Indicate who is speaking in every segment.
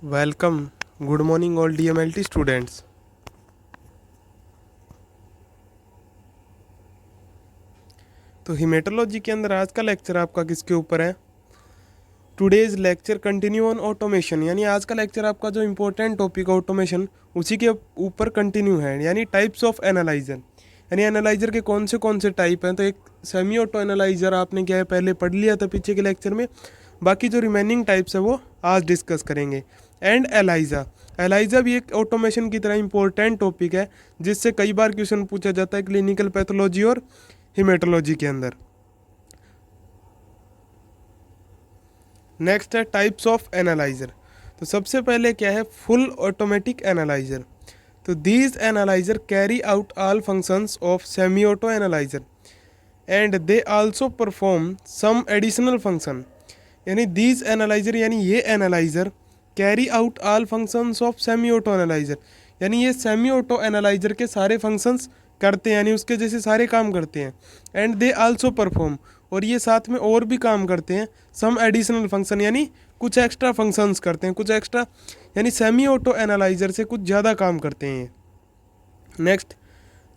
Speaker 1: Welcome. Good morning all DMLT students. तो haematology के अंदर आज का लेक्चर आपका किसके ऊपर है? Today's lecture continue on automation, यानी आज का लेक्चर आपका जो इम्पोर्टेंट टॉपिक है ऑटोमेशन, उसी के ऊपर कंटिन्यू है। यानी टाइप्स ऑफ एनालाइजर, यानी एनालाइजर के कौन से टाइप हैं। तो एक सेमी ऑटो एनालाइजर आपने क्या है पहले पढ़ लिया था पीछे के लेक्चर में। बाकी जो रिमेनिंग टाइप्स है वो आज डिस्कस करेंगे। एंड एलाइजा, एलाइजा भी एक ऑटोमेशन की तरह इंपॉर्टेंट टॉपिक है, जिससे कई बार क्वेश्चन पूछा जाता है क्लिनिकल पैथोलॉजी और हिमेटोलॉजी के अंदर। नेक्स्ट है टाइप्स ऑफ एनालाइजर। तो सबसे पहले क्या है, फुल ऑटोमेटिक एनालाइजर। तो these analyser carry out all functions of semi auto analyser and they also perform some additional function. यानी दीज एनालाइजर, यानी ये analyser carry out all functions of semi auto analyser, यानी ये semi auto analyser के सारे functions करते हैं, यानी उसके जैसे सारे काम करते हैं। एंड दे आल्सो परफॉर्म, और ये साथ में और भी काम करते हैं, सम एडिशनल फंक्शन, यानी कुछ एक्स्ट्रा फंक्शंस करते हैं, कुछ एक्स्ट्रा, यानी सेमी ऑटो एनालाइजर से कुछ ज़्यादा काम करते हैं। Next,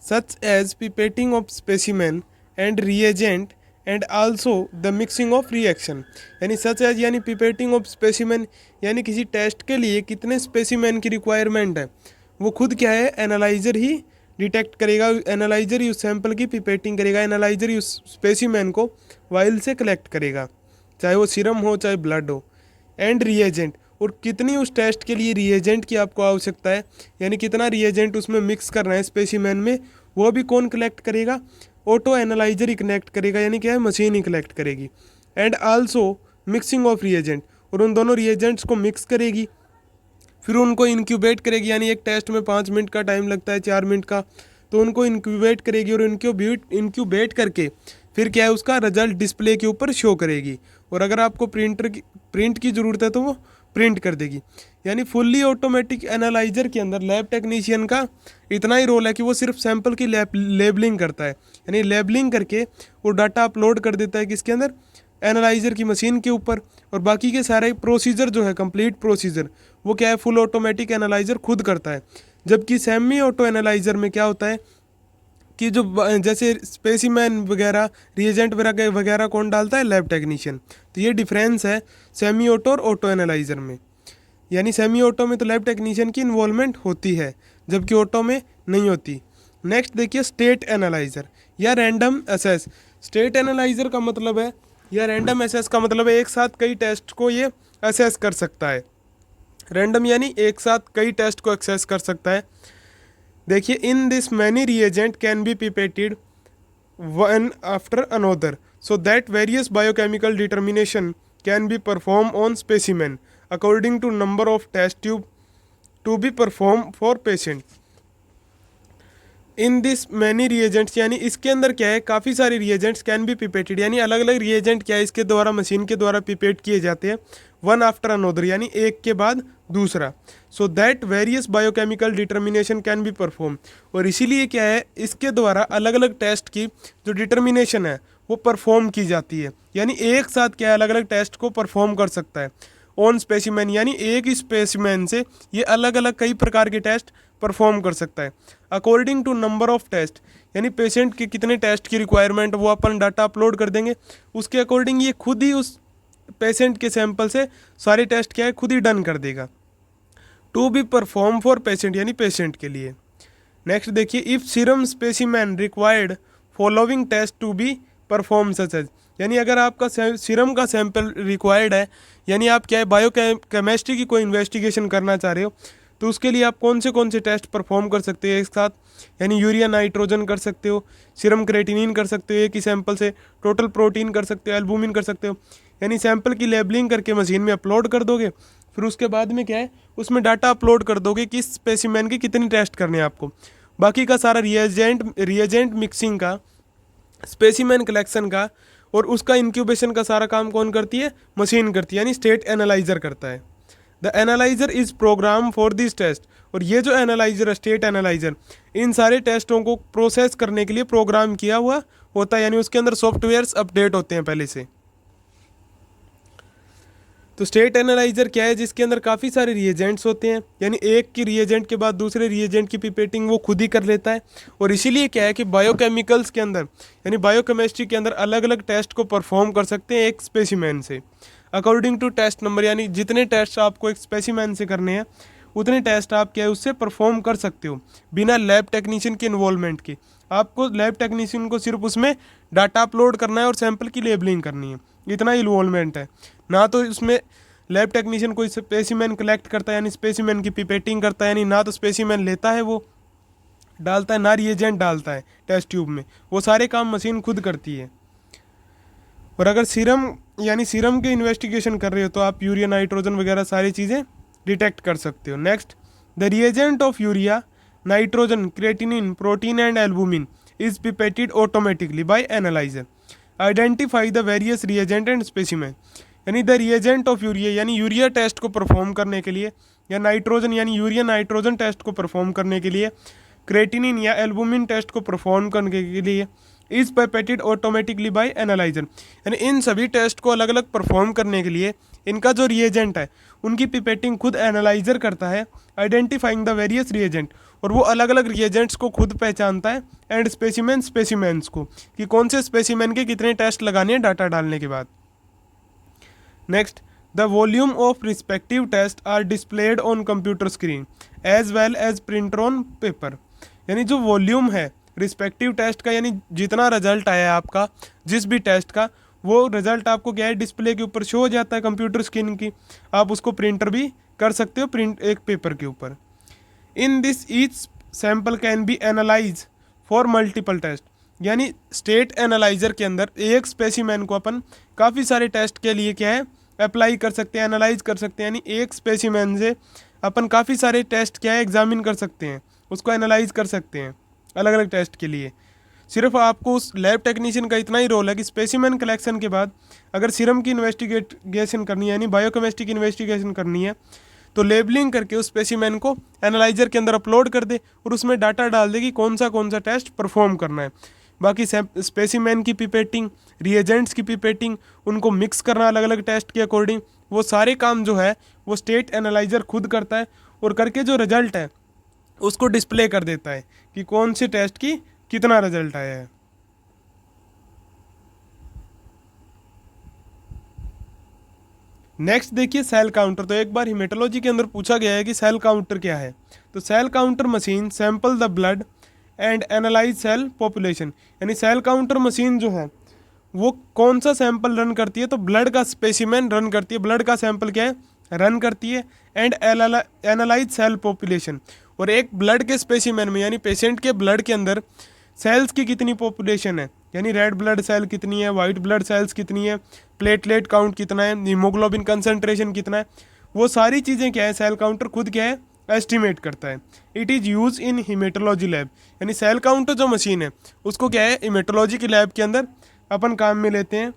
Speaker 1: such as pipetting of specimen and reagent and also the mixing of reaction. यानी सच एज यानी पिपेटिंग ऑफ स्पेसिमेन, यानी किसी टेस्ट के लिए कितने स्पेसिमेन की रिक्वायरमेंट है वो खुद क्या है एनालाइजर ही डिटेक्ट करेगा। एनालाइजर ही उस सैंपल की पिपेटिंग करेगा, एनालाइजर ही उस स्पेसिमेन को वाइल से कलेक्ट करेगा, चाहे वो सीरम हो चाहे ब्लड हो। एंड रिएजेंट, और कितनी उस टेस्ट के लिए रिएजेंट की आपको आवश्यकता है, यानी कितना रिएजेंट उसमें मिक्स करना है स्पेसिमेन में, वो भी कौन कलेक्ट करेगा? ऑटो एनालाइजर ही कनेक्ट करेगा, यानी क्या है मशीन ही कलेक्ट करेगी। And also mixing of reagent, और उन दोनों रिएजेंट्स को मिक्स करेगी, फिर उनको इंक्यूबेट करेगी। यानी एक टेस्ट में 5 मिनट का टाइम लगता है, 4 मिनट का, तो उनको इंक्यूबेट करेगी, और इंक्यूबेट करके फिर क्या है उसका रिजल्ट डिस्प्ले के ऊपर शो करेगी। और अगर आपको प्रिंट की ज़रूरत है तो वो प्रिंट कर देगी। यानी फुल्ली ऑटोमेटिक एनालाइजर के अंदर लैब टेक्नीशियन का इतना ही रोल है कि वो सिर्फ सैंपल की लेबलिंग करता है, यानी लेबलिंग करके वो डाटा अपलोड कर देता है किसके अंदर, एनालाइजर की मशीन के ऊपर। और बाकी के सारे प्रोसीजर जो है कंप्लीट प्रोसीजर वो क्या है फुल ऑटोमेटिक एनालाइजर खुद करता है। जबकि सेमी ऑटो एनालाइजर में क्या होता है कि जो जैसे स्पेसिमेन वगैरह रिएजेंट वगैरह कौन डालता है, लैब टेक्नीशियन। तो ये डिफरेंस है सेमी ऑटो और ऑटो एनालाइजर में। यानी सेमी ऑटो में तो लैब टेक्नीशियन की इन्वॉल्वमेंट होती है, जबकि ऑटो में नहीं होती। नेक्स्ट देखिए स्टेट एनालाइजर या रैंडम एसेस। स्टेट एनालाइजर का मतलब है, या रैंडम एसेस का मतलब है एक साथ कई टेस्ट को ये एसेस कर सकता है। रैंडम यानी एक साथ कई टेस्ट को एक्सेस कर सकता है। देखिए in this many reagent can be pipetted one after another so that various biochemical determination can be perform on specimen according to number of test tube to be perform for patient. In this many reagents, यानी इसके अंदर क्या है काफ़ी सारे reagents can be पिपेटेड, यानी अलग अलग रिएजेंट क्या है इसके द्वारा मशीन के द्वारा पिपेट किए जाते हैं, वन आफ्टर अनोदर यानी एक के बाद दूसरा। सो that various biochemical determination can be perform, और इसीलिए क्या है इसके द्वारा अलग अलग टेस्ट की जो डिटर्मिनेशन है वो परफॉर्म की जाती है। यानी एक साथ क्या है अलग अलग टेस्ट को परफॉर्म कर सकता है ऑन स्पेसिमेन, यानी एक ही स्पेसिमेन से ये अलग अलग कई प्रकार के टेस्ट परफॉर्म कर सकता है। According to number of test, यानी पेशेंट के कितने टेस्ट की रिक्वायरमेंट वो अपन डाटा अपलोड कर देंगे, उसके अकॉर्डिंग ये खुद ही उस पेशेंट के सैंपल से सारे टेस्ट क्या है खुद ही डन कर देगा। To be perform for patient, यानी पेशेंट के लिए। नेक्स्ट देखिए if serum specimen required following test to be perform such as, यानी अगर आपका सीरम का सैंपल रिक्वायर्ड है, यानी आप क्या है बायो केमिस्ट्री की कोई इन्वेस्टिगेशन करना चाह रहे हो, तो उसके लिए आप कौन से टेस्ट परफॉर्म कर सकते हो एक साथ, यानी यूरिया नाइट्रोजन कर सकते हो, सीरम क्रेटिनिन कर सकते हो एक ही सैंपल से, टोटल प्रोटीन कर सकते हो, एल्बुमिन कर सकते हो। यानी सैंपल की लेबलिंग करके मशीन में अपलोड कर दोगे, फिर उसके बाद में क्या है उसमें डाटा अपलोड कर दोगे कि स्पेसिमेन की कितनी टेस्ट करने हैं आपको। बाकी का सारा रिएजेंट मिक्सिंग का, स्पेसिमेन कलेक्शन का और उसका इंक्यूबेशन का सारा काम कौन करती है, मशीन करती है, यानी स्टेट एनालाइजर करता है। The analyser is program for this test, और ये जो एनालाइजर है स्टेट एनालाइजर इन सारे टेस्टों को प्रोसेस करने के लिए प्रोग्राम किया हुआ होता है, यानी उसके अंदर सॉफ्टवेयर्स अपडेट होते हैं पहले से। तो स्टेट एनालाइजर क्या है, जिसके अंदर काफ़ी सारे रिएजेंट्स होते हैं, यानी एक की रिएजेंट के बाद दूसरे रिएजेंट की पिपेटिंग वो खुद ही कर लेता है। और इसीलिए क्या है कि बायोकेमिकल्स के अंदर यानी बायोकेमिस्ट्री के अंदर अलग अलग टेस्ट को परफॉर्म कर सकते हैं एक स्पेसिमेन से, अकॉर्डिंग टू टेस्ट नंबर। यानी जितने टेस्ट आपको एक स्पेसिमेन से करने हैं उतने टेस्ट आप क्या है उससे परफॉर्म कर सकते हो बिना लैब टेक्नीशियन के इन्वॉल्वमेंट के। आपको लैब टेक्नीशियन को सिर्फ उसमें डाटा अपलोड करना है और सैंपल की लेबलिंग करनी है, इतना इन्वॉल्वमेंट है। ना तो उसमें लैब टेक्नीशियन कोई स्पेसिमेन कलेक्ट करता है यानी स्पेसिमेन की पिपेटिंग करता है, यानी ना तो स्पेसिमेन लेता है वो डालता है, ना रिएजेंट डालता है टेस्ट ट्यूब में, वो सारे काम मशीन खुद करती है। और अगर सीरम यानी सीरम के इन्वेस्टिगेशन कर रहे हो तो आप यूरिया, नाइट्रोजन वगैरह सारी चीज़ें डिटेक्ट कर सकते हो। Next, the reagent of urea, nitrogen, creatinine, protein and albumin is pipetted automatically by analyser. Identify the various reagent and specimen. यानी द रिएजेंट ऑफ यूरिया यानी यूरिया टेस्ट को परफॉर्म करने के लिए, या नाइट्रोजन यानी यूरिया नाइट्रोजन टेस्ट को perform करने के लिए, क्रेटिनिन या एल्बुमिन टेस्ट को परफॉर्म करने के लिए is pipetted automatically by analyser. यानी इन सभी टेस्ट को अलग अलग परफॉर्म करने के लिए इनका जो रिएजेंट है उनकी पिपेटिंग खुद एनालाइजर करता है, आइडेंटिफाइंग द वेरियस रिएजेंट, और वो अलग अलग रिएजेंट्स को खुद पहचानता है, एंड स्पेसिमेंस को कि कौन से स्पेसिमेन के कितने टेस्ट लगाने हैं डाटा डालने के बाद। Next, the volume of respective test are displayed on computer screen as well as printer on paper. यानी जो वॉल्यूम है रिस्पेक्टिव टेस्ट का, यानी जितना रिजल्ट आया आपका जिस भी टेस्ट का, वो रिजल्ट आपको क्या है डिस्प्ले के ऊपर शो हो जाता है कंप्यूटर स्क्रीन की। आप उसको प्रिंटर भी कर सकते हो प्रिंट एक पेपर के ऊपर। In this each sample can be analyse for multiple test. यानी स्टेट एनालाइजर के अंदर एक स्पेसिमेन को अपन काफ़ी सारे टेस्ट के लिए क्या है अप्लाई कर सकते हैं, एनालाइज कर सकते हैं। यानी एक स्पेसिमेन से अपन काफ़ी सारे टेस्ट क्या है एग्जामिन कर सकते हैं, उसको एनालाइज कर सकते हैं अलग अलग टेस्ट के लिए। सिर्फ आपको उस लैब टेक्नीशियन का इतना ही रोल है कि स्पेसिमेन कलेक्शन के बाद अगर सीरम की इन्वेस्टिगेशन करनी है यानी बायोकेमिस्ट्री की इन्वेस्टिगेशन करनी है तो लेबलिंग करके उस स्पेसिमेन को एनालाइजर के अंदर अपलोड कर दे और उसमें डाटा डाल दे कि कौन सा टेस्ट परफॉर्म करना है। बाकी स्पेसिमेन की पिपेटिंग, रिएजेंट्स की पिपेटिंग, उनको मिक्स करना अलग अलग टेस्ट के अकॉर्डिंग, वो सारे काम जो है वो स्टेट एनालाइजर खुद करता है, और करके जो रिजल्ट है उसको डिस्प्ले कर देता है कि कौन से टेस्ट की कितना रिजल्ट आया है। नेक्स्ट देखिए सेल काउंटर। तो एक बार हिमेटोलॉजी के अंदर पूछा गया है कि सेल काउंटर क्या है, तो cell counter machine sample the blood and analyse cell population. यानी सेल काउंटर मशीन जो है वो कौन सा सैंपल रन करती है, तो ब्लड का स्पेसिमेन रन करती है, ब्लड का सैंपल क्या है रन करती है, एंड एनालाइज सेल पॉपुलेशन। और एक ब्लड के स्पेसिमेन में यानी पेशेंट के ब्लड के अंदर सेल्स की कितनी पॉपुलेशन है, यानी रेड ब्लड सेल कितनी है, वाइट ब्लड सेल्स कितनी है, प्लेटलेट काउंट कितना है, हीमोग्लोबिन कंसंट्रेशन कितना है, वो सारी चीज़ें क्या है सेल काउंटर खुद क्या है एस्टिमेट करता है। It is use in haematology lab. यानी सेल काउंटर जो मशीन है उसको क्या है हीमेटोलॉजी की लैब के अंदर अपन काम में लेते हैं।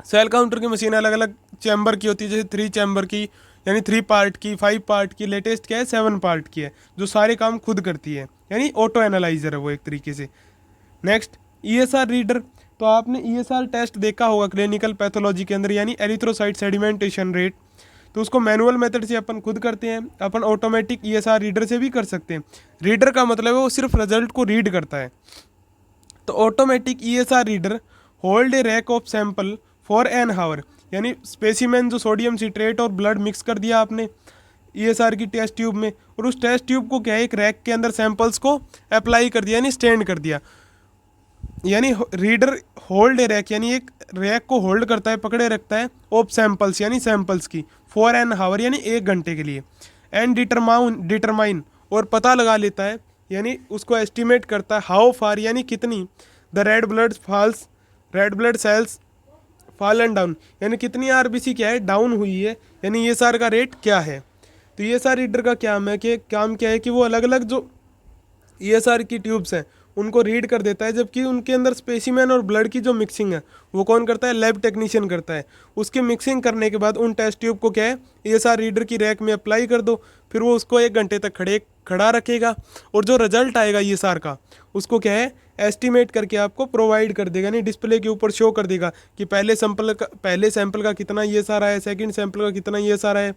Speaker 1: सेल काउंटर की मशीन अलग अलग चैम्बर की होती है, जैसे 3 चैम्बर की, यानी 3 पार्ट की, 5 पार्ट की, लेटेस्ट क्या है 7 पार्ट की है, जो सारे काम खुद करती है, यानी ऑटो एनालाइजर है वो एक तरीके से। Next, ESR reader. तो आपने ईएसआर टेस्ट देखा होगा क्लिनिकल पैथोलॉजी के अंदर, यानी एरिथ्रोसाइट सेडिमेंटेशन रेट। तो उसको मैनुअल मेथड से अपन खुद करते हैं, अपन ऑटोमेटिक ईएसआर रीडर से भी कर सकते हैं। रीडर का मतलब है वो सिर्फ रिजल्ट को रीड करता है। तो automatic ESR reader hold a rack of sample for an hour. यानी स्पेसिमेन जो सोडियम सिट्रेट और ब्लड मिक्स कर दिया आपने ईएसआर की टेस्ट ट्यूब में, और उस टेस्ट ट्यूब को क्या है एक रैक के अंदर सैंपल्स को अप्लाई कर दिया यानी स्टैंड कर दिया। यानी रीडर होल्ड ए रैक, यानी एक रैक को होल्ड करता है, पकड़े रखता है ऑफ सैंपल्स यानी सैंपल्स की, फॉर एन हावर यानी 1 घंटे के लिए, एंड डिटरमाइन और पता लगा लेता है, यानी उसको एस्टिमेट करता है हाउ फार यानी कितनी, the red blood cells fall and down, यानी कितनी आरबीसी क्या है डाउन हुई है, यानी ईएसआर का रेट क्या है। तो ईएसआर रीडर का काम क्या है कि वो अलग अलग जो ईएसआर की ट्यूब्स हैं उनको रीड कर देता है, जबकि उनके अंदर स्पेसिमेन और ब्लड की जो मिक्सिंग है वो कौन करता है, लैब टेक्नीशियन करता है। उसकी मिक्सिंग करने के बाद उन टेस्ट ट्यूब को क्या है, ESR रीडर की रैक में अप्लाई कर दो, फिर वो उसको 1 घंटे तक खड़ा रखेगा, और जो रिजल्ट आएगा ESR का उसको क्या है, एस्टिमेट करके आपको प्रोवाइड कर देगा, नहीं डिस्प्ले के ऊपर शो कर देगा कि पहले सैंपल का कितना ESR आया, सेकंड सैंपल का कितना ESR आया,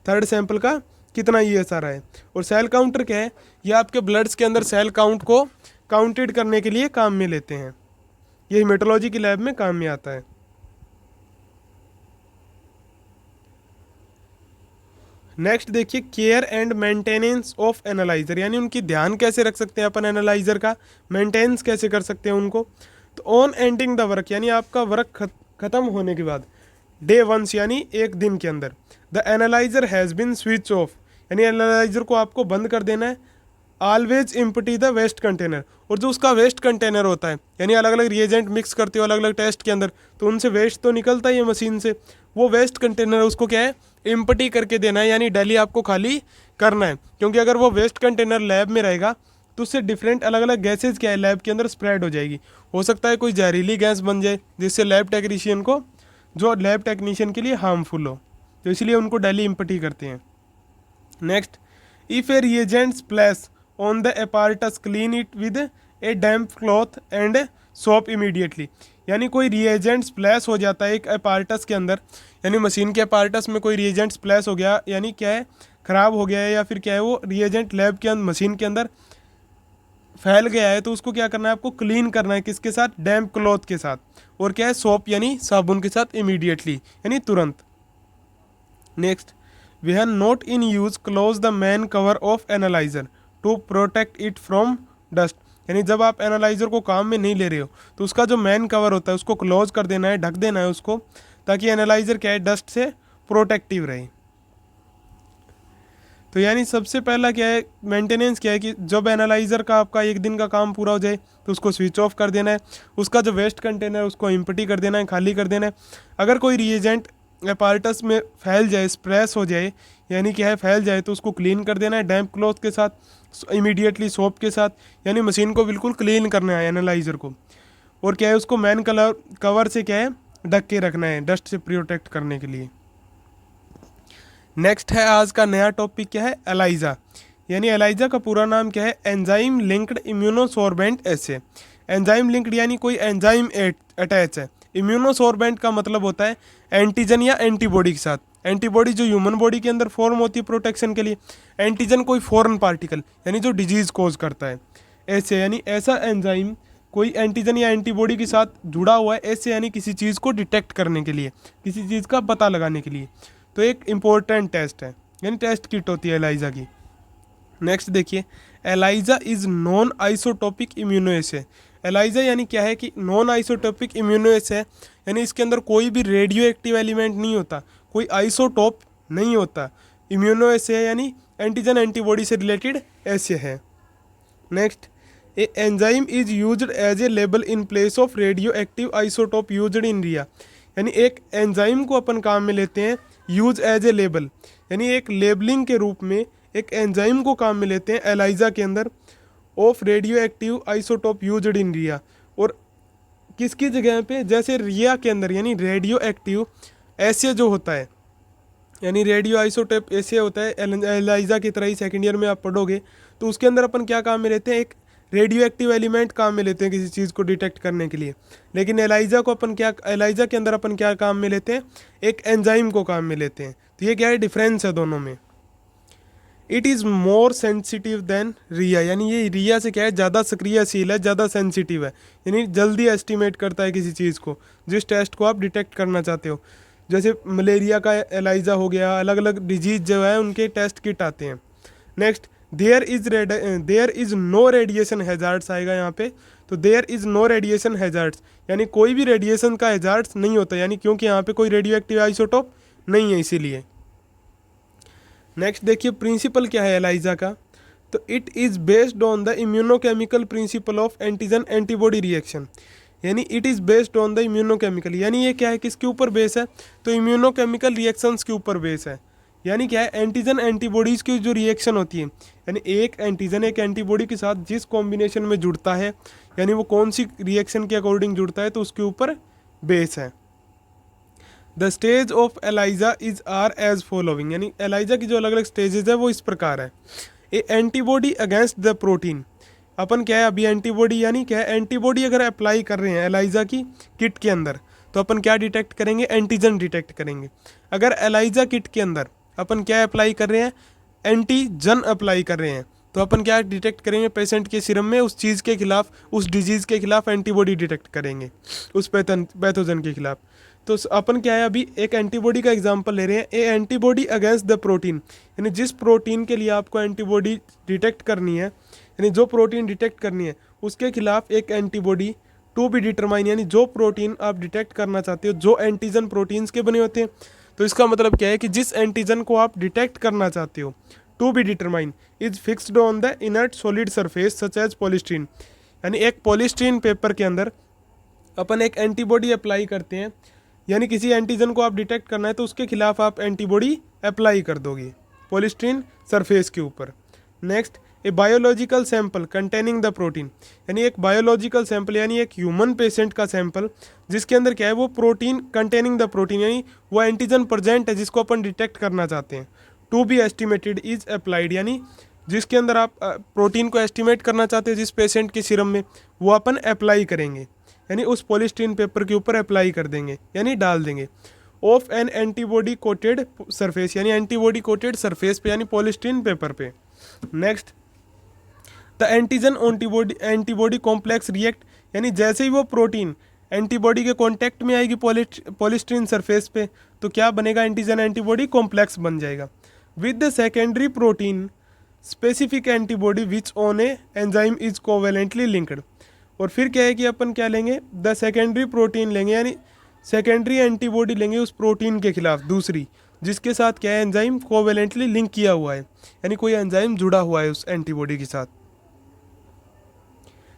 Speaker 1: थर्ड सैंपल का कितना ESR आया। और सेल काउंटर क्या है, ये आपके ब्लड्स के अंदर सेल काउंट को काउंटेड करने के लिए काम में लेते हैं, ये हेमेटोलॉजी की लैब में काम में आता है। नेक्स्ट देखिए, care and maintenance of analyser, यानी उनकी ध्यान कैसे रख सकते हैं अपन एनालाइजर का, मेंटेनेंस कैसे कर सकते हैं उनको। तो ऑन एंडिंग द वर्क, यानी आपका वर्क खत्म होने के बाद, डे 1 यानी 1 दिन के अंदर, the analyser has been switch off, यानी एनालाइजर को आपको बंद कर देना है। Always empty the waste container, और जो उसका वेस्ट कंटेनर होता है, यानी अलग अलग रिएजेंट मिक्स करते हो अलग अलग टेस्ट के अंदर, तो उनसे वेस्ट तो निकलता ही है मशीन से, वो वेस्ट कंटेनर उसको क्या है, इम्पटी करके देना है, यानी डेली आपको खाली करना है। क्योंकि अगर वो वेस्ट कंटेनर लैब में रहेगा तो उससे डिफरेंट अलग अलग गैसेज क्या है लैब के अंदर स्प्रेड हो जाएगी, हो सकता है कोई जहरीली गैस बन जाए जिससे लैब टेक्नीशियन के लिए हार्मफुल हो, तो इसलिए उनको डेली इम्पटी करते हैं। Next, if A reagent splash on the apparatus, clean it with A damp cloth and soap immediately, यानी कोई रिएजेंट स्प्लैश हो जाता है एक apparatus के अंदर, यानी मशीन के apparatus में कोई रिएजेंट स्प्लैश हो गया, यानी क्या है, ख़राब हो गया है, या फिर क्या है, वो रिएजेंट लैब के अंदर मशीन के अंदर फैल गया है, तो उसको क्या करना है, आपको क्लीन करना है, किसके साथ, डैम्प क्लॉथ के साथ, और क्या है, सोप यानी साबुन के साथ, इमीडिएटली यानी तुरंत। Next, we have not in use close the main cover of analyser to protect it from dust, यानी जब आप एनालाइजर को काम में नहीं ले रहे हो तो उसका जो मैन कवर होता है उसको क्लोज कर देना है, ढक देना है उसको, ताकि एनालाइजर क्या है, डस्ट से प्रोटेक्टिव रहे। तो यानी सबसे पहला क्या है, मेंटेनेंस क्या है कि जब एनालाइजर का आपका 1 दिन का काम पूरा हो जाए तो उसको स्विच ऑफ कर देना है, उसका जो वेस्ट कंटेनर उसको इम्पटी कर देना है, खाली कर देना है। अगर कोई रिएजेंट apparatus में फैल जाए, स्प्रेस हो जाए, यानी क्या है, फैल जाए, तो उसको क्लीन कर देना है डैम्प क्लॉथ के साथ, इमीडिएटली सोप के साथ, यानी मशीन को बिल्कुल क्लीन करना है एनालाइजर को, और क्या है, उसको मैन कवर से क्या है, ढक के रखना है डस्ट से प्रोटेक्ट करने के लिए। नेक्स्ट है आज का नया टॉपिक, क्या है, एलाइजा, यानी एलाइजा का पूरा नाम क्या है, एंजाइम लिंक्ड इम्यूनोसॉर्बेंट एसे। एंजाइम लिंक्ड यानी कोई एंजाइम अटैच है, इम्यूनोसॉर्बेंट का मतलब होता है एंटीजन या एंटीबॉडी के साथ। एंटीबॉडी जो ह्यूमन बॉडी के अंदर फॉर्म होती है प्रोटेक्शन के लिए, एंटीजन कोई फॉरेन पार्टिकल यानी जो डिजीज कोज करता है। ऐसे यानी ऐसा एंजाइम कोई एंटीजन या एंटीबॉडी के साथ जुड़ा हुआ है, ऐसे यानी किसी चीज़ को डिटेक्ट करने के लिए, किसी चीज़ का पता लगाने के लिए, तो एक इम्पोर्टेंट टेस्ट है, यानी टेस्ट किट होती है एलाइजा की। नेक्स्ट देखिए, ELISA is non isotopic immunoassay. ELISA यानी क्या है कि नॉन आइसोटोपिक इम्यूनोएसे है, यानी इसके अंदर कोई भी रेडियो एक्टिव एलिमेंट नहीं होता, कोई आइसोटोप नहीं होता। इम्यूनोएसे है यानी एंटीजन एंटीबॉडी से रिलेटेड ऐसे है। Next, a enzyme is used as a label in place of radio active isotope used in RIA, यानी एक एंजाइम को अपन काम में लेते हैं यूज एज ए लेबल, यानी एक लेबलिंग के रूप में एक एंजाइम को काम में लेते हैं एलाइजा के अंदर, of radio active isotope used in RIA, और किसकी जगह पे, जैसे रिया के अंदर यानी रेडियो एक्टिव ऐसे जो होता है, यानी रेडियो आइसोटोप ऐसे होता है एलाइजा की तरह ही, सेकेंड ईयर में आप पढ़ोगे, तो उसके अंदर अपन क्या काम में लेते हैं, एक रेडियो एक्टिव एलिमेंट काम में लेते हैं किसी चीज़ को डिटेक्ट करने के लिए। लेकिन एलाइजा के अंदर अपन क्या काम में लेते हैं, एक एंजाइम को काम में लेते हैं। तो ये क्या है, डिफरेंस है दोनों में। It is more sensitive than RIA, यानी ये रिया से क्या है, ज़्यादा सक्रियशील है, ज़्यादा सेंसिटिव है, यानी जल्दी एस्टिमेट करता है किसी चीज़ को, जिस टेस्ट को आप डिटेक्ट करना चाहते हो। जैसे मलेरिया का एलाइजा हो गया, अलग अलग डिजीज जो है उनके टेस्ट किट आते हैं। Next, there is no radiation hazards आएगा यहाँ पे, तो there is no radiation hazards, यानी कोई भी रेडिएशन का हैजार्ड्स नहीं होता, यानी क्योंकि यहाँ पे कोई रेडियो एक्टिव आइसोटोप नहीं है इसीलिए। नेक्स्ट देखिए, प्रिंसिपल क्या है एलाइजा का, तो it is based on the immunochemical principle of antigen antibody reaction, यानी it is based on the immunochemical, यानी ये क्या है, किसके ऊपर बेस है, तो इम्यूनोकेमिकल रिएक्शंस के ऊपर बेस है। यानी क्या है, एंटीजन एंटीबॉडीज़ की जो रिएक्शन होती है, यानी एक एंटीजन एक एंटीबॉडी के साथ जिस कॉम्बिनेशन में जुड़ता है, यानी वो कौन सी रिएक्शन के अकॉर्डिंग जुड़ता है, तो उसके ऊपर बेस है। The stage of ELISA is are as following, यानी एलाइजा की जो अलग अलग स्टेजेस है वो इस प्रकार है। A antibody against the protein, अपन क्या है अभी एंटीबॉडी, यानी क्या है एंटीबॉडी अगर अप्लाई कर रहे हैं एलाइजा की किट के अंदर, तो अपन क्या डिटेक्ट करेंगे, एंटीजन डिटेक्ट करेंगे। अगर एलाइजा किट के अंदर अपन क्या अप्लाई कर रहे हैं, एंटीजन अप्लाई कर रहे हैं, तो अपन क्या डिटेक्ट करेंगे, पेशेंट के सीरम में उस चीज़ के खिलाफ, उस डिजीज़ के खिलाफ एंटीबॉडी डिटेक्ट करेंगे, उस पैथोजन के खिलाफ। तो अपन क्या है अभी एक एंटीबॉडी का एग्जांपल ले रहे हैं, ए एंटीबॉडी अगेंस्ट द प्रोटीन, यानी जिस प्रोटीन के लिए आपको एंटीबॉडी डिटेक्ट करनी है, यानी जो प्रोटीन डिटेक्ट करनी है उसके खिलाफ एक एंटीबॉडी टू बी डिटरमाइन, यानी जो प्रोटीन आप डिटेक्ट करना चाहते हो जो एंटीजन प्रोटीन्स के बने होते हैं। तो इसका मतलब क्या है कि जिस एंटीजन को आप डिटेक्ट करना चाहते हो to be determine is fixed on the inert solid surface such as polystyrene, यानी एक पॉलिस्टीन पेपर के अंदर अपन एक एंटीबॉडी अप्लाई करते हैं, यानी किसी एंटीजन को आप डिटेक्ट करना है तो उसके खिलाफ आप एंटीबॉडी अप्लाई कर दोगे पॉलिस्टीन सरफेस के ऊपर। Next, a biological sample containing the protein, यानी एक बायोलॉजिकल सैंपल यानी एक ह्यूमन पेशेंट का सैंपल जिसके अंदर क्या है वो प्रोटीन कंटेनिंग द प्रोटीन, यानी वो एंटीजन प्रेजेंट है जिसको अपन डिटेक्ट करना चाहते हैं, to be estimated is applied, यानी जिसके अंदर आप प्रोटीन को एस्टिमेट करना चाहते हैं जिस पेशेंट के सीरम में, वो अपन अप्लाई करेंगे, यानी उस पॉलिस्टीन पेपर के ऊपर अप्लाई कर देंगे, यानी डाल देंगे। Of N antibody coated surface, यानी एंटीबॉडी कोटेड सरफेस पे, यानी पॉलिस्टीन पेपर पे। Next, the antigen antibody complex react, यानी जैसे ही वो प्रोटीन एंटीबॉडी के कांटेक्ट में आएगी पॉलिस्टीन सरफेस पे, तो क्या बनेगा, एंटीजन एंटीबॉडी कॉम्प्लेक्स बन जाएगा with the secondary protein specific antibody which on A enzyme is covalently linked. और फिर क्या है कि अपन क्या लेंगे, द सेकेंडरी प्रोटीन लेंगे, यानी सेकेंडरी एंटीबॉडी लेंगे उस प्रोटीन के खिलाफ दूसरी, जिसके साथ क्या है एंजाइम कोवेलेंटली लिंक किया हुआ है, यानी कोई एंजाइम जुड़ा हुआ है उस एंटीबॉडी के साथ।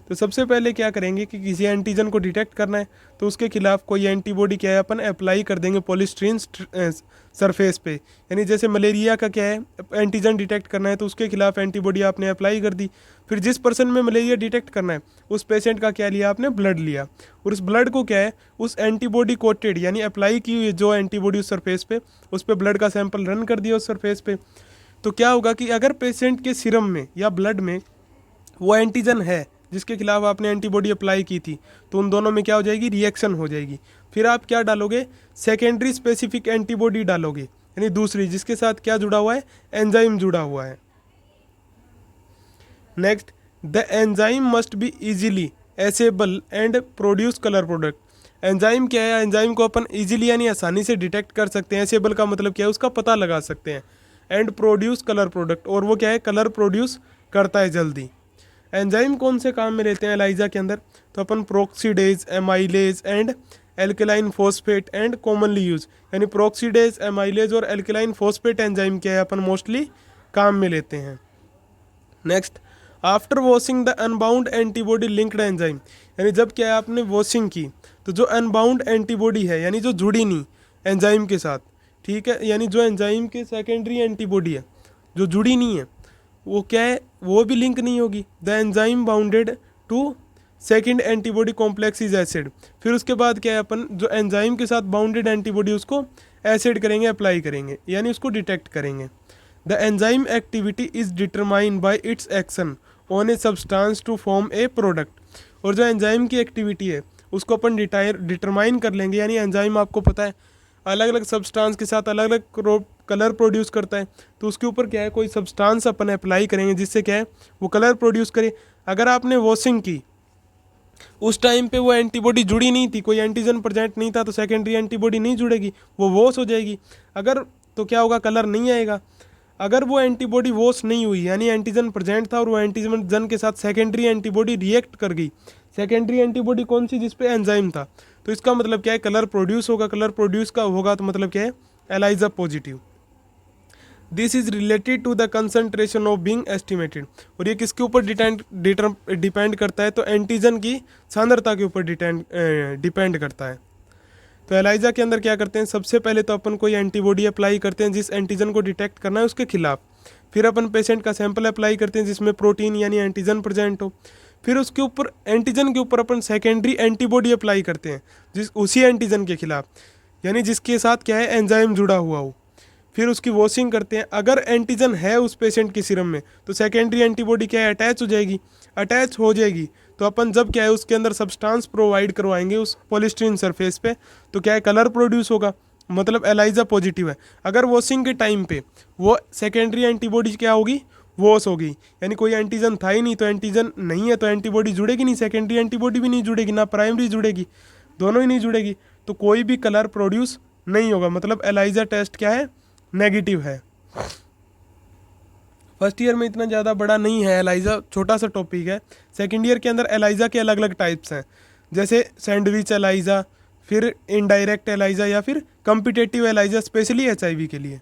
Speaker 1: तो सबसे पहले क्या करेंगे कि किसी एंटीजन को डिटेक्ट करना है तो उसके खिलाफ कोई एंटीबॉडी क्या है अपन अप्लाई कर देंगे पॉलिस्टीन सरफेस पे, यानी जैसे मलेरिया का क्या है एंटीजन डिटेक्ट करना है तो उसके खिलाफ एंटीबॉडी आपने अप्लाई कर दी। फिर जिस पर्सन में मलेरिया डिटेक्ट करना है उस पेशेंट का क्या लिया आपने, ब्लड लिया, और उस ब्लड को क्या है उस एंटीबॉडी कोटेड यानी अप्लाई की हुई जो एंटीबॉडी उस सरफेस पे, उस पर ब्लड का सैंपल रन कर दिया उस सरफेस पे। तो क्या होगा कि अगर पेशेंट के सीरम में या ब्लड में वो एंटीजन है जिसके खिलाफ आपने एंटीबॉडी अप्लाई की थी, तो उन दोनों में क्या हो जाएगी, रिएक्शन हो जाएगी। फिर आप क्या डालोगे, सेकेंडरी स्पेसिफिक एंटीबॉडी डालोगे, यानी दूसरी जिसके साथ क्या जुड़ा हुआ है, एंजाइम जुड़ा हुआ है। Next, the enzyme must be easily assayable and produce colour product. Enzyme क्या है, एंजाइम को अपन इजीली यानी आसानी से डिटेक्ट कर सकते हैं, एसेबल का मतलब क्या है उसका पता लगा सकते हैं, एंड प्रोड्यूस कलर प्रोडक्ट, और वो क्या है कलर प्रोड्यूस करता है जल्दी। एंजाइम कौन से काम में लेते हैं एलाइजा के अंदर, तो अपन peroxidase, amylase and alkaline phosphate and commonly use, यानी प्रोक्सीडेज, एमाइलेज और एल्केलाइन फॉस्फेट एंजाइम क्या है अपन मोस्टली काम में लेते हैं। Next, after washing the unbound antibody linked enzyme, यानी जब क्या है आपने वॉशिंग की तो जो अनबाउंड एंटीबॉडी है यानी जो जुड़ी नहीं एंजाइम के साथ, ठीक है, यानी जो एंजाइम के सेकेंडरी एंटीबॉडी है जो जुड़ी नहीं है वो क्या है, वो भी लिंक नहीं होगी। The enzyme bounded to second antibody complex is acid, फिर उसके बाद क्या है अपन जो एंजाइम के साथ बाउंडेड एंटीबॉडी उसको एसिड करेंगे, अप्लाई करेंगे, यानी उसको डिटेक्ट करेंगे। The enzyme activity is determined by its action on a substance to form a product, और जो एंजाइम की एक्टिविटी है उसको अपन डिटरमाइन कर लेंगे, यानी एंजाइम आपको पता है अलग अलग सब्सटेंस के साथ अलग अलग कलर प्रोड्यूस करता है, तो उसके ऊपर क्या है कोई सब्सटेंस अपन अप्लाई करेंगे जिससे क्या है वो कलर प्रोड्यूस करे। अगर आपने वॉशिंग की उस टाइम पे वो एंटीबॉडी जुड़ी नहीं थी, कोई एंटीजन प्रेजेंट नहीं था, तो सेकेंडरी एंटीबॉडी नहीं जुड़ेगी, वो वॉश हो जाएगी। अगर तो क्या होगा, कलर नहीं आएगा। अगर वो एंटीबॉडी वॉश नहीं हुई यानी एंटीजन प्रेजेंट था और वो एंटीजन के साथ सेकेंडरी एंटीबॉडी रिएक्ट कर गई, सेकेंडरी एंटीबॉडी कौन सी, जिसपे एंजाइम था, तो इसका मतलब क्या है कलर प्रोड्यूस होगा, कलर प्रोड्यूस का होगा तो मतलब क्या है ELISA positive. This is related to the concentration of being estimated, और ये किसके ऊपर डिपेंड करता है, तो एंटीजन की सांद्रता के ऊपर डिपेंड करता है। तो एलाइजा के अंदर क्या करते हैं, सबसे पहले तो अपन कोई एंटीबॉडी अप्लाई करते हैं जिस एंटीजन को डिटेक्ट करना है उसके खिलाफ। फिर अपन पेशेंट का सैंपल अप्लाई करते हैं जिसमें प्रोटीन यानी एंटीजन प्रेजेंट हो। फिर उसके ऊपर एंटीजन के ऊपर अपन सेकेंडरी एंटीबॉडी अप्लाई करते हैं जिस उसी एंटीजन के खिलाफ, यानी जिसके साथ क्या है, एंजाइम जुड़ा हुआ हो। फिर उसकी वॉशिंग करते हैं। अगर एंटीजन है उस पेशेंट के सीरम में तो सेकेंडरी एंटीबॉडी क्या है, अटैच हो जाएगी। अटैच हो जाएगी तो अपन जब क्या है उसके अंदर सब्सटेंस प्रोवाइड करवाएंगे उस पॉलीस्टीरीन सरफेस पे, तो क्या है, कलर प्रोड्यूस होगा, मतलब एलाइजा पॉजिटिव है। अगर वॉशिंग के टाइम पे वो सेकेंडरी एंटीबॉडी क्या होगी, वॉश होगी, यानी कोई एंटीजन था ही नहीं, तो एंटीजन नहीं है तो एंटीबॉडी जुड़ेगी नहीं, सेकेंडरी एंटीबॉडी भी नहीं जुड़ेगी, ना प्राइमरी जुड़ेगी, दोनों ही नहीं जुड़ेगी, तो कोई भी कलर प्रोड्यूस नहीं होगा, मतलब एलाइजा टेस्ट क्या है, नेगेटिव है। फर्स्ट ईयर में इतना ज़्यादा बड़ा नहीं है एलाइजा, छोटा सा टॉपिक है। सेकंड ईयर के अंदर एलाइजा के अलग अलग टाइप्स हैं, जैसे सैंडविच एलाइजा, फिर इनडायरेक्ट एलाइजा या फिर कम्पिटेटिव एलाइजा, स्पेशली एचआईवी के लिए।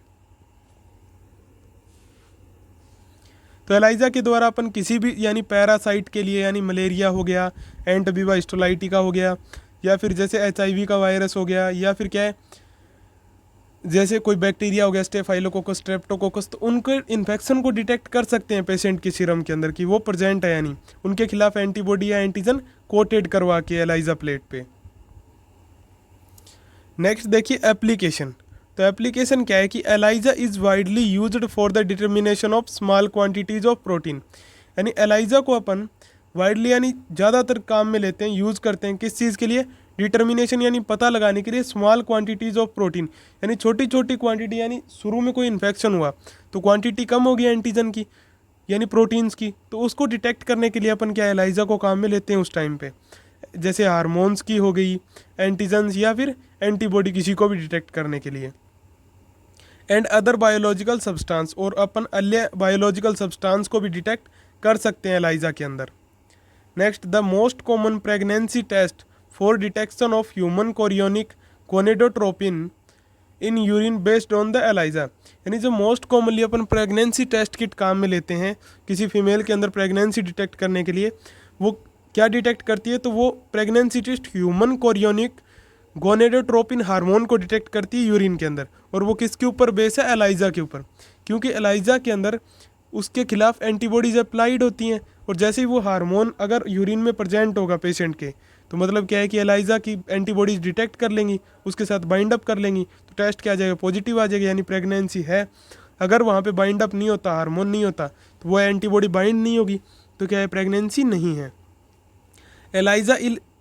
Speaker 1: तो एलाइजा के द्वारा अपन किसी भी यानी पैरासाइट के लिए, यानी मलेरिया हो गया, एंटबीवा हिस्टोलाइटिका हो गया, या फिर जैसे एचआईवी का वायरस हो गया, या फिर क्या है जैसे कोई बैक्टीरिया हो गया, स्टेफाइलोकोकस, स्ट्रेप्टोकोकस, तो उनके इन्फेक्शन को डिटेक्ट कर सकते हैं पेशेंट के सीरम के अंदर कि वो प्रेजेंट है, यानी उनके खिलाफ एंटीबॉडी या एंटीजन कोटेड करवा के एलाइजा प्लेट पे। नेक्स्ट देखिए एप्लीकेशन। तो एप्लीकेशन क्या है कि ELISA is widely used for the determination of small quantities of protein, यानी एलाइजा को अपन वाइडली यानी ज़्यादातर काम में लेते हैं, यूज़ करते हैं किस चीज़ के लिए, डिटर्मिनेशन यानी पता लगाने के लिए, स्मॉल क्वांटिटीज़ ऑफ प्रोटीन, यानी छोटी छोटी क्वांटिटी, यानी शुरू में कोई इन्फेक्शन हुआ तो क्वांटिटी कम होगी एंटीजन की यानी प्रोटीन्स की, तो उसको डिटेक्ट करने के लिए अपन क्या एलाइजा को काम में लेते हैं उस टाइम पे, जैसे हार्मोन्स की हो गई, एंटीजन्स या फिर एंटीबॉडी किसी को भी डिटेक्ट करने के लिए, एंड अदर बायोलॉजिकल सब्सटेंस, और अपन अन्य बायोलॉजिकल सब्सटेंस को भी डिटेक्ट कर सकते हैं एलाइजा के अंदर। Next the most common pregnancy test for detection of human chorionic gonadotropin in urine based on the ELISA, यानी जो मोस्ट कॉमनली अपन प्रेगनेंसी टेस्ट किट काम में लेते हैं किसी फीमेल के अंदर प्रेगनेंसी डिटेक्ट करने के लिए, वो क्या डिटेक्ट करती है, तो वो pregnancy test human chorionic gonadotropin hormone को डिटेक्ट करती है यूरिन के अंदर, और वो किसके ऊपर बेस है, एलाइजा के ऊपर, क्योंकि एलाइजा के अंदर उसके खिलाफ एंटीबॉडीज अप्लाइड होती हैं, और जैसे ही वो हार्मोन अगर यूरिन में प्रेजेंट होगा पेशेंट के, तो मतलब क्या है कि एलाइजा की एंटीबॉडीज डिटेक्ट कर लेंगी, उसके साथ बाइंड अप कर लेंगी, तो टेस्ट क्या आ जाएगा, पॉजिटिव आ जाएगा, यानी प्रेगनेंसी है। अगर वहाँ पे बाइंड अप नहीं होता, हार्मोन नहीं होता, तो वो एंटीबॉडी बाइंड नहीं होगी, तो क्या है, प्रेगनेंसी नहीं है। ELISA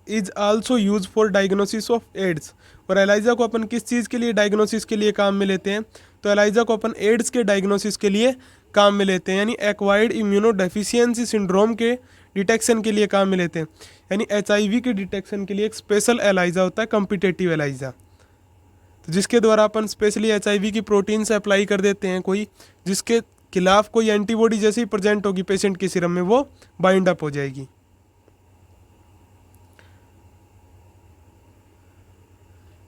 Speaker 1: is also use for diagnosis of AIDS, और एलाइजा को अपन किस चीज़ के लिए डायग्नोसिस के लिए काम में लेते हैं, तो एलाइजा को अपन एड्स के डायग्नोसिस के लिए काम में लेते हैं, यानी एक्वायर्ड इम्यूनो डेफिशिएंसी सिंड्रोम के डिटेक्शन के लिए काम में लेते हैं, यानी एचआईवी के डिटेक्शन के लिए एक स्पेशल एलाइजा होता है, कम्पिटेटिव एलाइजा, तो जिसके द्वारा अपन स्पेशली एचआईवी की प्रोटीन से अप्लाई कर देते हैं कोई, जिसके खिलाफ कोई एंटीबॉडी जैसे ही प्रेजेंट होगी पेशेंट के सीरम में वो बाइंड अप हो जाएगी।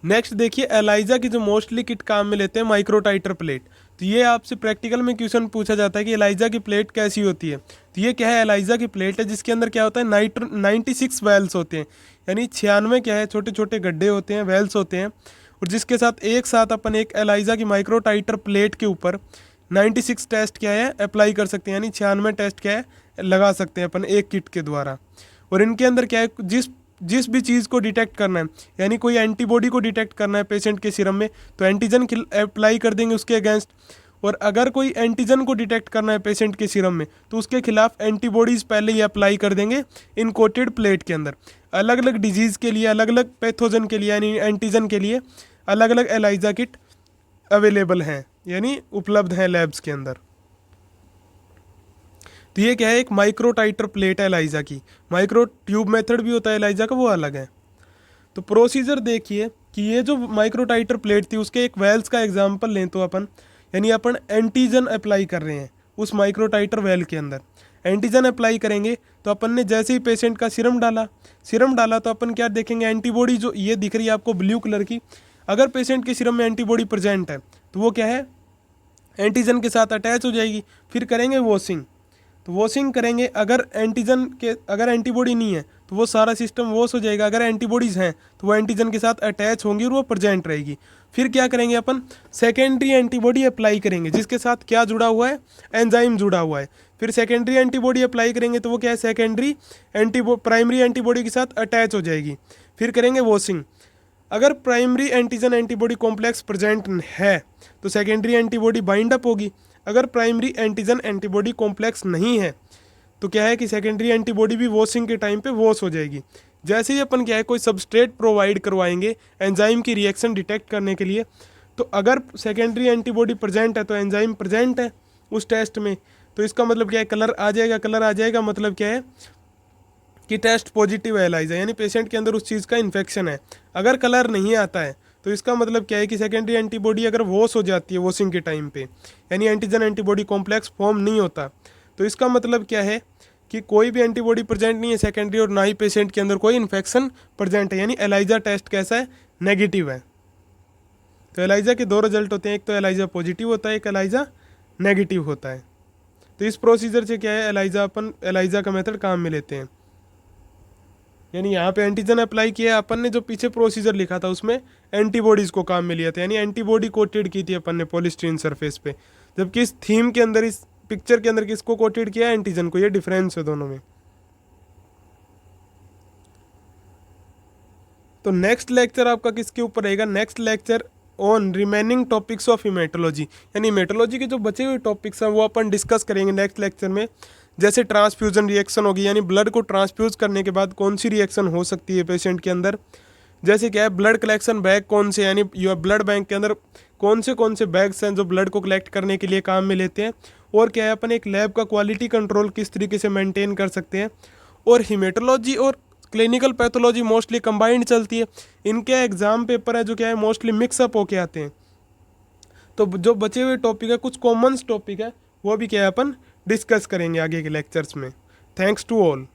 Speaker 1: नेक्स्ट देखिए एलाइजा की जो मोस्टली किट काम में लेते हैं माइक्रोटाइटर प्लेट, तो ये आपसे प्रैक्टिकल में क्वेश्चन पूछा जाता है कि एलाइजा की प्लेट कैसी होती है, तो ये क्या है, एलाइजा की प्लेट है जिसके अंदर क्या होता है, 96 वेल्स होते हैं, यानी 96 क्या है, छोटे छोटे गड्ढे होते हैं, वेल्स होते हैं, और जिसके साथ एक साथ अपन एक एलाइजा की माइक्रोटाइटर प्लेट के ऊपर 96 टेस्ट क्या है अप्लाई कर सकते हैं, यानी 96 टेस्ट क्या है लगा सकते हैं अपन एक किट के द्वारा। और इनके अंदर क्या है, जिस भी चीज़ को डिटेक्ट करना है, यानी कोई एंटीबॉडी को डिटेक्ट करना है पेशेंट के सीरम में, तो एंटीजन अप्लाई कर देंगे उसके अगेंस्ट, और अगर कोई एंटीजन को डिटेक्ट करना है पेशेंट के सीरम में, तो उसके खिलाफ एंटीबॉडीज़ पहले ही अप्लाई कर देंगे इन कोटेड प्लेट के अंदर। अलग अलग डिजीज़ के लिए, अलग अलग पैथोजन के लिए, यानी एंटीजन के लिए अलग अलग एलाइजा किट अवेलेबल हैं, यानी उपलब्ध हैं लैब्स के अंदर। तो ये क्या है, एक माइक्रोटाइटर प्लेट है एलाइजा की, माइक्रो ट्यूब मेथड भी होता है एलाइजा का, वो अलग है। तो प्रोसीजर देखिए कि ये जो माइक्रोटाइटर प्लेट थी उसके एक वेल्स का एग्जांपल लें तो अपन, यानी अपन एंटीजन अप्लाई कर रहे हैं उस माइक्रोटाइटर वेल के अंदर, एंटीजन अप्लाई करेंगे तो अपन ने जैसे ही पेशेंट का सीरम डाला तो अपन क्या देखेंगे, एंटीबॉडी जो ये दिख रही है आपको ब्लू कलर की, अगर पेशेंट के सीरम में एंटीबॉडी प्रेजेंट है तो वो क्या है, एंटीजन के साथ अटैच हो जाएगी। फिर करेंगे वॉशिंग, तो वॉशिंग करेंगे, अगर एंटीबॉडी नहीं है तो वो सारा सिस्टम वॉश हो जाएगा, अगर एंटीबॉडीज हैं तो वो एंटीजन के साथ अटैच होंगी और वो प्रेजेंट रहेगी। फिर क्या करेंगे अपन, सेकेंडरी एंटीबॉडी अप्लाई करेंगे, जिसके साथ क्या जुड़ा हुआ है, एंजाइम जुड़ा हुआ है। फिर सेकेंडरी एंटीबॉडी अप्लाई करेंगे तो वो क्या है, प्राइमरी एंटीबॉडी के साथ अटैच हो जाएगी। फिर करेंगे वॉशिंग, अगर primary antigen antibody complex present है तो सेकेंडरी एंटीबॉडी बाइंड अप होगी। अगर प्राइमरी एंटीजन एंटीबॉडी कॉम्प्लेक्स नहीं है तो क्या है कि सेकेंडरी एंटीबॉडी भी वॉशिंग के टाइम पे वॉश हो जाएगी। जैसे ही अपन क्या है कोई सबस्ट्रेट प्रोवाइड करवाएंगे एंजाइम की रिएक्शन डिटेक्ट करने के लिए, तो अगर सेकेंडरी एंटीबॉडी प्रेजेंट है तो एंजाइम प्रेजेंट है उस टेस्ट में, तो इसका मतलब क्या है, कलर आ जाएगा, मतलब क्या है कि टेस्ट पॉजिटिव है एलाइजा, यानी पेशेंट के अंदर उस चीज़ का इन्फेक्शन है। अगर कलर नहीं आता है तो इसका मतलब क्या है कि सेकेंडरी एंटीबॉडी अगर वॉश हो जाती है वॉशिंग के टाइम पे, यानी एंटीजन एंटीबॉडी कॉम्प्लेक्स फॉर्म नहीं होता, तो इसका मतलब क्या है कि कोई भी एंटीबॉडी प्रेजेंट नहीं है सेकेंडरी, और ना ही पेशेंट के अंदर कोई इन्फेक्शन प्रेजेंट है, यानी एलाइजा टेस्ट कैसा है, नेगेटिव है। तो एलाइजा के दो रिजल्ट होते हैं, एक तो एलाइजा पॉजिटिव होता है, एक एलाइजा नेगेटिव होता है। तो इस प्रोसीजर से क्या है, एलाइजा का मेथड काम में लेते हैं। यानी यहाँ पे एंटीजन अप्लाई किया, अपन ने जो पीछे प्रोसीजर लिखा था उसमें एंटीबॉडीज़ को काम में लिया था, यानी एंटीबॉडी कोटेड की थी अपन ने पॉलीस्टीरीन सरफेस पे, जबकि इस थीम के अंदर, इस पिक्चर के अंदर किसको कोटेड किया, एंटीजन को। ये डिफरेंस है दोनों में। तो नेक्स्ट लेक्चर आपका किसके ऊपर रहेगा, next lecture on remaining topics of haematology, यानी हीमेटोलॉजी के जो बचे हुए टॉपिक्स हैं वो अपन डिस्कस करेंगे नेक्स्ट लेक्चर में। जैसे ट्रांसफ्यूजन रिएक्शन होगी, यानी ब्लड को ट्रांसफ्यूज करने के बाद कौन सी रिएक्शन हो सकती है पेशेंट के अंदर। जैसे क्या है, ब्लड कलेक्शन बैग कौन से, यानी योर ब्लड बैंक के अंदर कौन से बैग्स हैं जो ब्लड को कलेक्ट करने के लिए काम में लेते हैं। और क्या है, अपन एक लैब का क्वालिटी कंट्रोल किस तरीके से मेंटेन कर सकते हैं। और हीमेटोलॉजी और क्लिनिकल पैथोलॉजी मोस्टली कंबाइंड चलती है, इनके एग्जाम पेपर है जो क्या है मोस्टली मिक्सअप होके आते हैं। तो जो बचे हुए टॉपिक है, कुछ कॉमन टॉपिक है, वो भी क्या है अपन डिस्कस करेंगे आगे के लेक्चर्स में। Thanks to all.